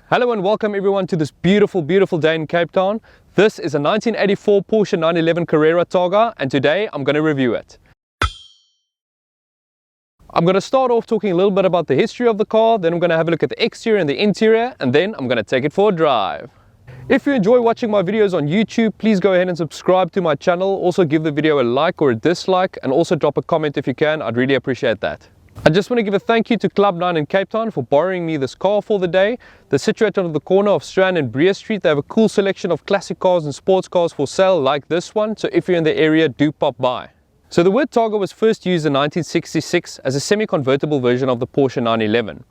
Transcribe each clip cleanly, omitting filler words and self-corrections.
Hello and welcome everyone to this beautiful day in Cape Town. This is a 1984 Porsche 911 Carrera Targa and today I'm going to review it. I'm going to start off talking a little bit about the history of the car, then I'm going to have a look at the exterior and the interior, and then I'm going to take it for a drive. If you enjoy watching my videos on YouTube, please go ahead and subscribe to my channel. Also give the video a like or a dislike and also drop a comment if you can. I'd really appreciate that. I just want to give a thank you to Club9 in Cape Town for borrowing me this car for the day. They're situated on the corner of Strand and Breer Street. They have a cool selection of classic cars and sports cars for sale like this one. So if you're in the area, do pop by. So the word Targa was first used in 1966 as a semi-convertible version of the Porsche 911.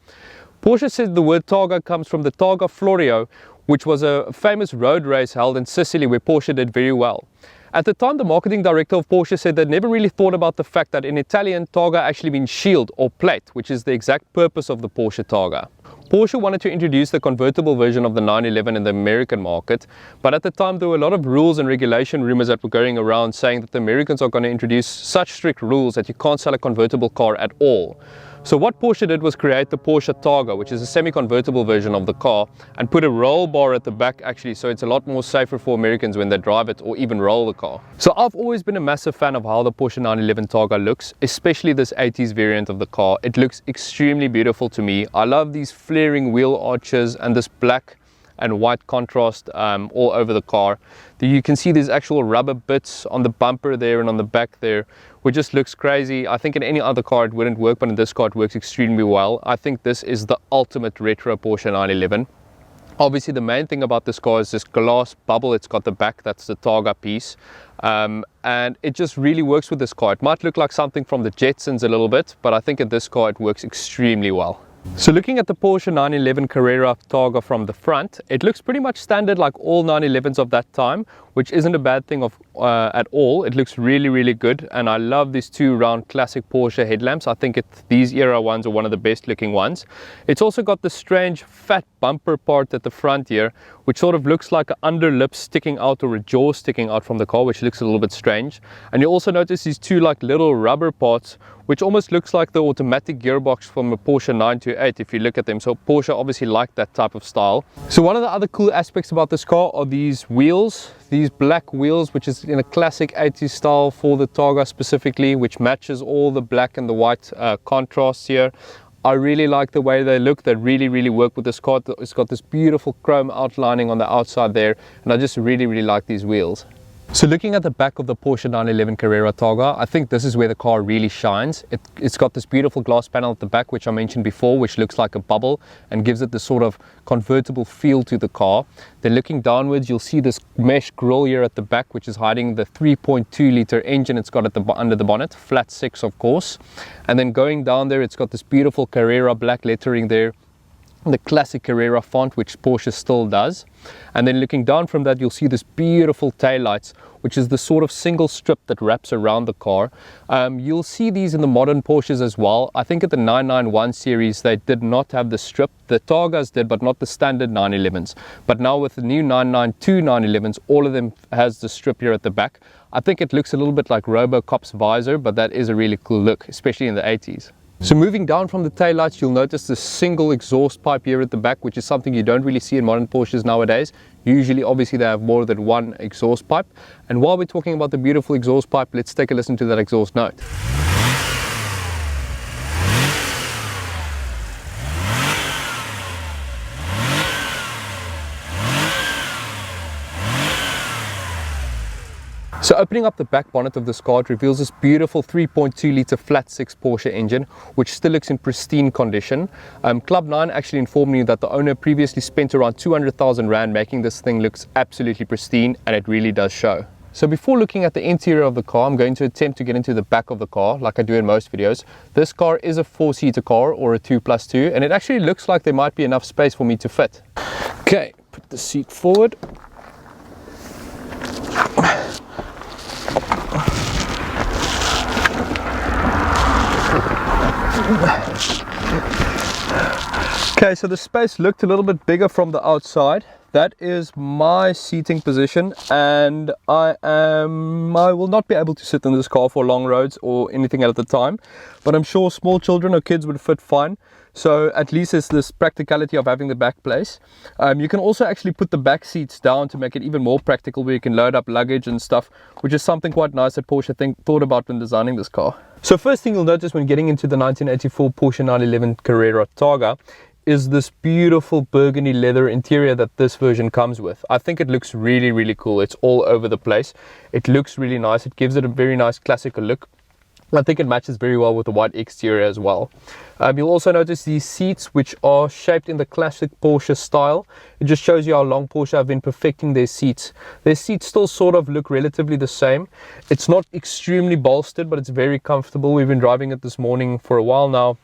Porsche said the word Targa comes from the Targa Florio, which was a famous road race held in Sicily where Porsche did very well. At the time, the marketing director of Porsche said they'd never really thought about the fact that in Italian, Targa actually means shield or plate, which is the exact purpose of the Porsche Targa. Porsche wanted to introduce the convertible version of the 911 in the American market, but at the time there were a lot of rules and regulation rumors that were going around saying that the Americans are going to introduce such strict rules that you can't sell a convertible car at all. So what Porsche did was create the Porsche Targa, which is a semi-convertible version of the car, and put a roll bar at the back actually, so it's a lot more safer for Americans when they drive it or even roll the car. So I've always been a massive fan of how the Porsche 911 Targa looks, especially this 80s variant of the car. It looks extremely beautiful to me. I love these flaring wheel arches and this black and white contrast all over the car. You can see these actual rubber bits on the bumper there and on the back there, which just looks crazy. I think in any other car it wouldn't work, but in this car it works extremely well. I think this is the ultimate retro Porsche 911. Obviously the main thing about this car is this glass bubble it's got the back, that's the Targa piece, and it just really works with this car. It might look like something from the Jetsons a little bit, but I think in this car it works extremely well. So looking at the Porsche 911 Carrera Targa from the front, it looks pretty much standard like all 911s of that time, which isn't a bad thing at all. It looks really good, and I love these two round classic Porsche headlamps. I think these era ones are one of the best looking ones. It's also got this strange fat bumper part at the front here, which sort of looks like an underlip sticking out or a jaw sticking out from the car, which looks a little bit strange. And you also notice these two like little rubber parts, which almost looks like the automatic gearbox from a Porsche 928 if you look at them. So Porsche obviously liked that type of style. So one of the other cool aspects about this car are these wheels, these black wheels, which is in a classic 80s style for the Targa specifically, which matches all the black and the white contrasts here. I really like the way they look. They really work with this car. It's got this beautiful chrome outlining on the outside there, and I just really like these wheels. So looking at the back of the Porsche 911 Carrera Targa, I think this is where the car really shines. It's got this beautiful glass panel at the back, which I mentioned before, which looks like a bubble and gives it this sort of convertible feel to the car. Then looking downwards, you'll see this mesh grille here at the back, which is hiding the 3.2 liter engine it's got at under the bonnet, flat 6 of course. And then going down there, it's got this beautiful Carrera black lettering there, the classic Carrera font, which Porsche still does. And then looking down from that, you'll see this beautiful taillights, which is the sort of single strip that wraps around the car. You'll see these in the modern Porsches as well. I think at the 991 series they did not have the strip. The Targas did, but not the standard 911s. But now with the new 992 911s, all of them has the strip here at the back. I think it looks a little bit like RoboCop's visor, but that is a really cool look, especially in the 80s. So moving down from the taillights, you'll notice the single exhaust pipe here at the back, which is something you don't really see in modern Porsches nowadays. Usually, obviously, they have more than one exhaust pipe. And while we're talking about the beautiful exhaust pipe, let's take a listen to that exhaust note. So opening up the back bonnet of this car, it reveals this beautiful 3.2 litre flat 6 Porsche engine, which still looks in pristine condition. Club9 actually informed me that the owner previously spent around 200,000 Rand making this thing looks absolutely pristine, and it really does show. So before looking at the interior of the car, I'm going to attempt to get into the back of the car like I do in most videos. This car is a 4-seater car or a 2+2, and it actually looks like there might be enough space for me to fit. Okay, put the seat forward. Okay, so the space looked a little bit bigger from the outside that is my seating position, and I will not be able to sit in this car for long roads or anything at the time, but I'm sure small children or kids would fit fine. So at least it's this practicality of having the back place. You can also actually put the back seats down to make it even more practical, where you can load up luggage and stuff, which is something quite nice that Porsche thought about when designing this car. So first thing you'll notice when getting into the 1984 Porsche 911 Carrera Targa is this beautiful burgundy leather interior that this version comes with. I think it looks really, really cool. It's all over the place. It looks really nice. It gives it a very nice classical look. I think it matches very well with the white exterior as well. You'll also notice these seats, which are shaped in the classic Porsche style. It just shows you how long Porsche have been perfecting their seats. Their seats still sort of look relatively the same. It's not extremely bolstered, but it's very comfortable. We've been driving it this morning for a while now.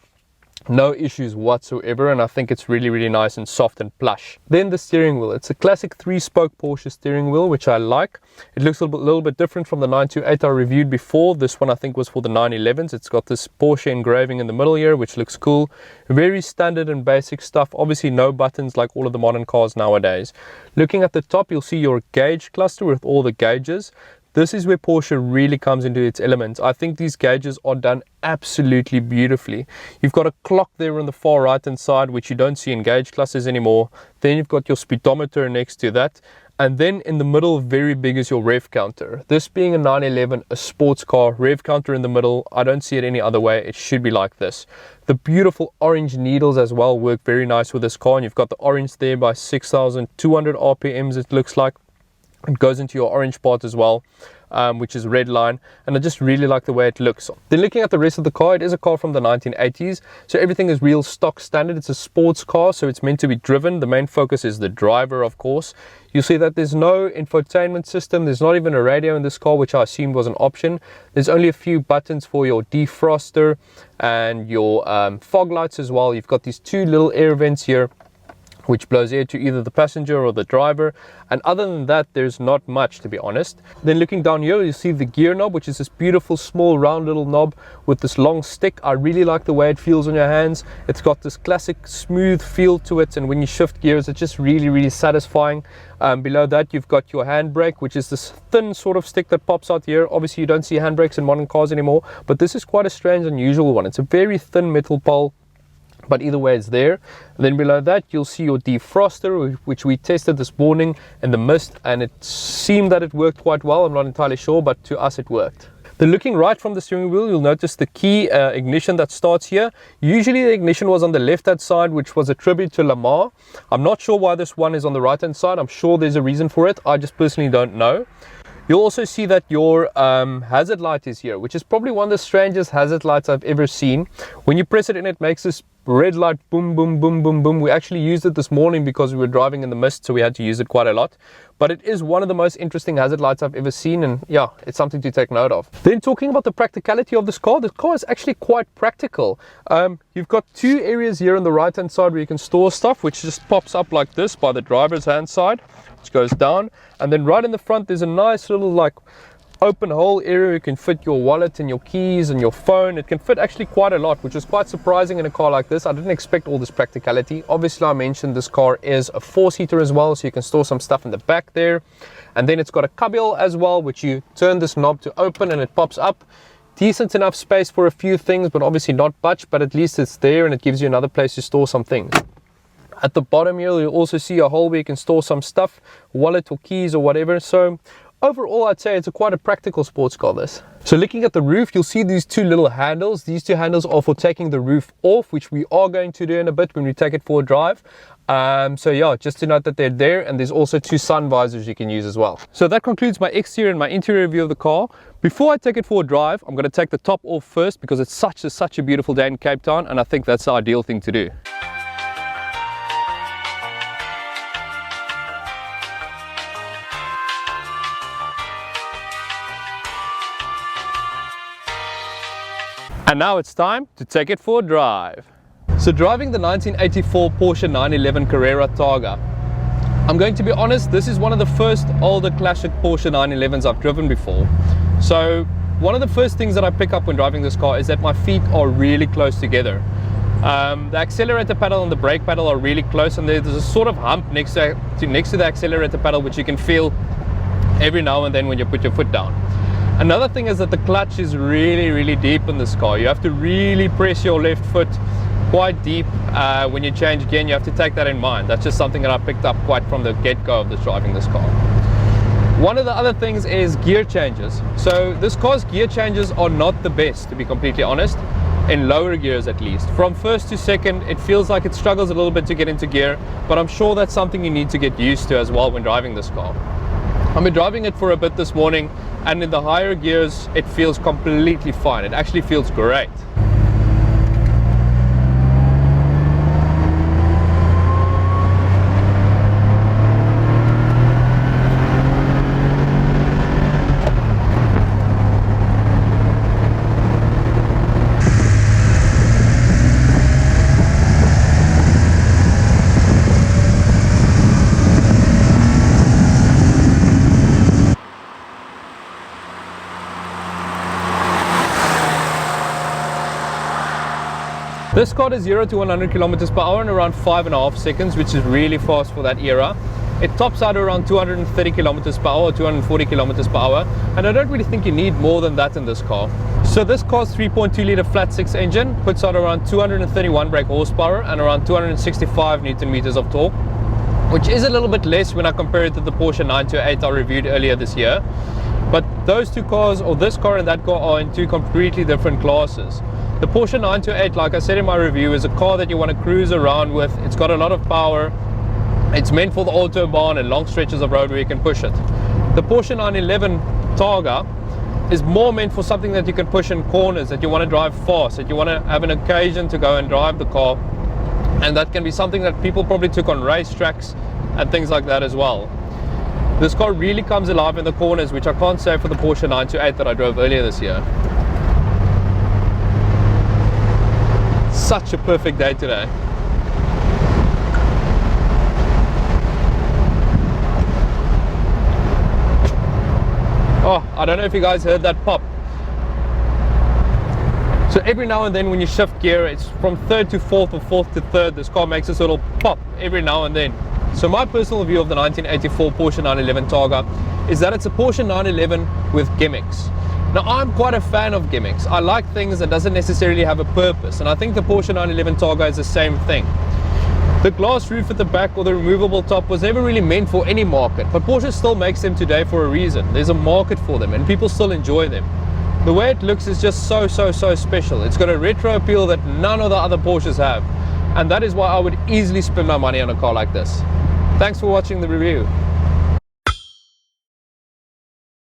No issues whatsoever, and I think it's really, really nice and soft and plush. Then the steering wheel. It's a classic 3-spoke Porsche steering wheel, which I like. It looks a little bit different from the 928 I reviewed before. This one I think was for the 911s. It's got this Porsche engraving in the middle here, which looks cool. Very standard and basic stuff. Obviously no buttons like all of the modern cars nowadays. Looking at the top, you'll see your gauge cluster with all the gauges. This is where Porsche really comes into its element. I think these gauges are done absolutely beautifully. You've got a clock there on the far right hand side, which you don't see in gauge clusters anymore. Then you've got your speedometer next to that. And then in the middle, very big, is your rev counter. This being a 911, a sports car, rev counter in the middle. I don't see it any other way. It should be like this. The beautiful orange needles as well work very nice with this car. And you've got the orange there by 6,200 RPMs, it looks like. It goes into your orange part as well, which is red line, and I just really like the way it looks. Then looking at the rest of the car, it is a car from the 1980s, so everything is real stock standard. It's a sports car, so it's meant to be driven. The main focus is the driver, of course. You'll see that there's no infotainment system. There's not even a radio in this car, which I assumed was an option. There's only a few buttons for your defroster and your fog lights as well. You've got these two little air vents here, which blows air to either the passenger or the driver, and other than that there's not much, to be honest. Then looking down here, you see the gear knob, which is this beautiful small round little knob with this long stick. I really like the way it feels on your hands. It's got this classic smooth feel to it, and when you shift gears it's just really, really satisfying. Below that you've got your handbrake, which is this thin sort of stick that pops out here. Obviously you don't see handbrakes in modern cars anymore, but this is quite a strange, unusual one. It's a very thin metal pole, but either way it's there. And then below that you'll see your defroster, which we tested this morning in the mist, and it seemed that it worked quite well. I'm not entirely sure, but to us it worked. Then looking right from the steering wheel, you'll notice the key ignition that starts here. Usually the ignition was on the left hand side, which was a tribute to Lamar. I'm not sure why this one is on the right hand side. I'm sure there's a reason for it. I just personally don't know. You'll also see that your hazard light is here, which is probably one of the strangest hazard lights I've ever seen. When you press it in, it makes this red light, boom, boom, boom, boom, boom. We actually used it this morning because we were driving in the mist, so we had to use it quite a lot. But it is one of the most interesting hazard lights I've ever seen, and yeah, it's something to take note of. Then talking about the practicality of this car is actually quite practical. You've got two areas here on the right hand side where you can store stuff, which just pops up like this by the driver's hand side, which goes down, and then right in the front there's a nice little like open hole area. You can fit your wallet and your keys and your phone. It can fit actually quite a lot, which is quite surprising in a car like this. I didn't expect all this practicality. Obviously I mentioned this car is a 4-seater as well, so you can store some stuff in the back there. And then it's got a cubbyhole as well, which you turn this knob to open and it pops up. Decent enough space for a few things, but obviously not much, but at least it's there and it gives you another place to store some things. At the bottom here you'll also see a hole where you can store some stuff, wallet or keys or whatever. So overall I'd say it's quite a practical sports car, this. So looking at the roof, you'll see these two little handles. These two handles are for taking the roof off, which we are going to do in a bit when we take it for a drive. So yeah, just to note that they're there, and there's also two sun visors you can use as well. So that concludes my exterior and my interior review of the car. Before I take it for a drive, I'm going to take the top off first because it's such a beautiful day in Cape Town, and I think that's the ideal thing to do. And now it's time to take it for a drive. So driving the 1984 Porsche 911 Carrera Targa. I'm going to be honest, this is one of the first older classic Porsche 911s I've driven before. So one of the first things that I pick up when driving this car is that my feet are really close together. The accelerator pedal and the brake pedal are really close, and there's a sort of hump next to the accelerator pedal which you can feel every now and then when you put your foot down. Another thing is that the clutch is really deep in this car. You have to really press your left foot quite deep when you change gear, and you have to take that in mind. That's just something that I picked up quite from the get-go of driving this car. One of the other things is gear changes. So this car's gear changes are not the best, to be completely honest, in lower gears at least. From first to second, it feels like it struggles a little bit to get into gear, but I'm sure that's something you need to get used to as well when driving this car. I've been driving it for a bit this morning, and in the higher gears, it feels completely fine. It actually feels great. This car does 0 to 100 kilometers per hour in around 5.5 seconds, which is really fast for that era. It tops out around 230 kilometers per hour, 240 kilometers per hour, and I don't really think you need more than that in this car. So this car's 3.2 litre flat 6 engine puts out around 231 brake horsepower and around 265 Newton meters of torque, which is a little bit less when I compare it to the Porsche 928 I reviewed earlier this year. But those two cars, or this car and that car, are in two completely different classes. The Porsche 928, like I said in my review, is a car that you want to cruise around with. It's got a lot of power. It's meant for the autobahn and long stretches of road where you can push it. The Porsche 911 Targa is more meant for something that you can push in corners, that you want to drive fast, that you want to have an occasion to go and drive the car. And that can be something that people probably took on racetracks and things like that as well. This car really comes alive in the corners, which I can't say for the Porsche 928 that I drove earlier this year. Such a perfect day today. Oh, I don't know if you guys heard that pop. So every now and then when you shift gear, it's from third to fourth or fourth to third, this car makes this little pop every now and then. So my personal view of the 1984 Porsche 911 Targa is that it's a Porsche 911 with gimmicks. Now, I'm quite a fan of gimmicks. I like things that doesn't necessarily have a purpose, and I think the Porsche 911 Targa is the same thing. The glass roof at the back or the removable top was never really meant for any market, but Porsche still makes them today for a reason. There's a market for them and people still enjoy them. The way it looks is just so special. It's got a retro appeal that none of the other Porsches have, and that is why I would easily spend my money on a car like this. Thanks for watching the review.